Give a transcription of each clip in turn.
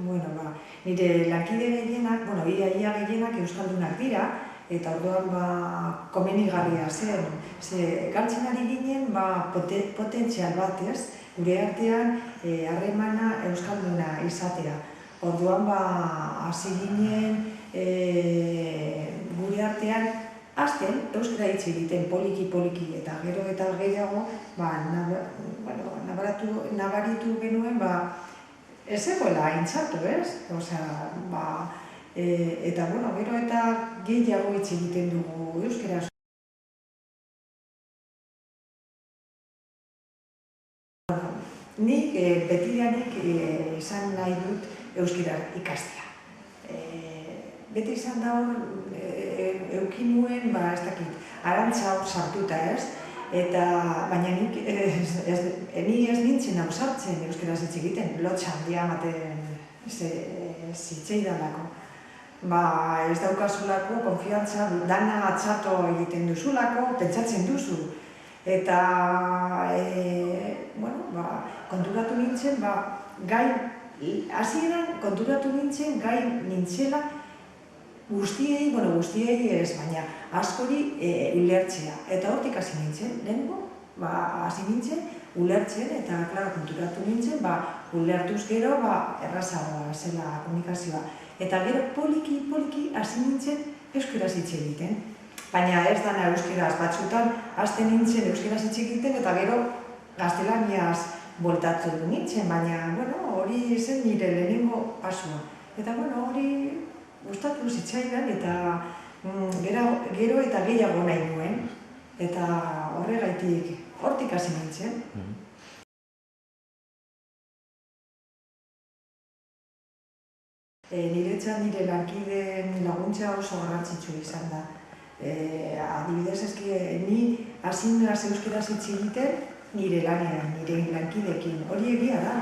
Bueno, nire lankide gehienak, ia gehienak euskaldunak dira, eta orduan komenigarria zen. Galtzen ari ginen potentzial bat, ez? Gure artean harremana euskalduna izatea. Orduan hasi ginen gure artean hasten euskara hitz egiten poliki-poliki eta gero eta gehiago nabaritu genuen ez zegoela aintzatu, ez? Eta gero eta gehiago hitz egiten dugu euskaraz. Nik betidanik izan nahi dut euskara ikastea. Beti izan da hor eduki nuen, ez dakit, arantza hor sartuta, ez? Baina ni ez nintzen hau sartzen euskaraz hitz egiten, lotxa handia ematen zitzaidalako. Ez daukazulako, konfiantza, dana atxato egiten duzulako, pentsatzen duzu. Eta, konturatu nintzen, hasieran konturatu nintzen gai nintzela guztiei ez, baina askori ulertzea. Eta hortik hasi nintzen, lehenko, hasi nintzen ulertzen eta konturatu nintzen, ulertuz gero errazagoa zela komunikazioa. Eta gero poliki hasi nintzen euskaraz hitz egiten. Baina ez dana euskaraz, batzutan hasten nintzen euskaraz hitz egiten eta gero gaztelaniaz bueltatzen nintzen, baina hori zen nire lehenengo pasua. Eta hori gustatu zitzaidan eta gero eta gehiago nahi nuen, eta hortik hasi nintzen. Niretzat nire lankideen laguntza oso garrantzitsua izan da. Adibidez, ni hasi naiz euskaraz hitz egiten nire lanean, nire lankideekin. Hori egia da.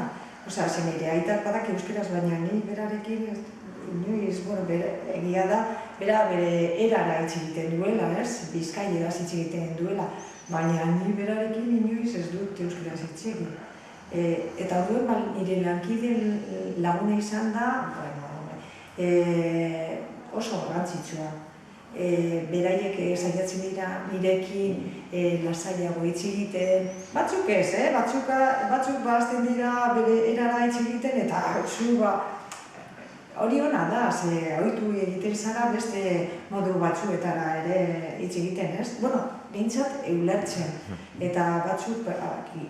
Nire aitak badak euskaraz, baina ni berarekin inoiz, egia da, bere erara hitz egiten duela, ez? Bizkaieraz hitz egiten duela. Baina ni berarekin inoiz ez dut euskaraz hitz egin. Eta orduan nire lankideen laguna izan da, oso garrantzitsua. Beraiek saiatzen dira nirekin lasaiago hitz egiten, batzuk ez, batzuk hasten dira bere erara hitz egiten eta hori ona da, ohitu egiten zara beste modu batzuetara ere hitz egiten, ez? Behintzat ulertzen, eta batzuk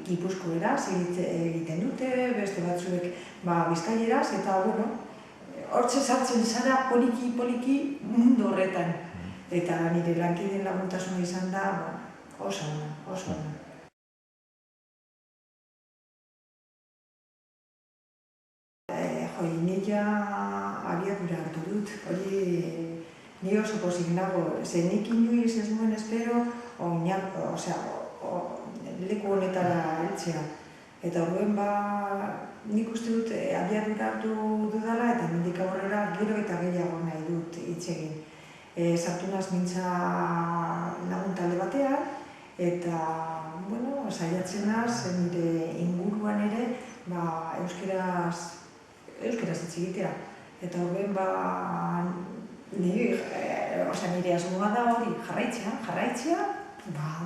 gipuzkoeraz egiten dute, beste batzuek bizkaieraz, eta hortxe sartzen zara poliki mundu horretan. Eta nire lankideen laguntasuna izan da oso ona. Nik ja abiadura hartu dut, hori ni oso pozik nago, nik inoiz ez nuen espero leku honetara heltzea. Eta horren nik uste dut abiadura hartu dudala eta mendik aurrera gero eta gehiago nahi dut hitz egin. Sartu naiz mintza lagun talde batean eta saiatzen naiz nire inguruan ere euskaraz hitz egitea. Eta horren nire asmoa da hori jarraitzea,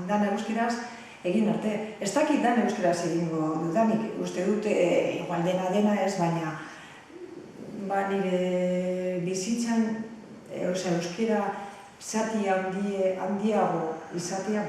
dana euskaraz egin arte. Ez dakit dana euskaraz egingo dudanik, uste dut igual dena ez, baina nire bizitzan euskara zati handiago izatea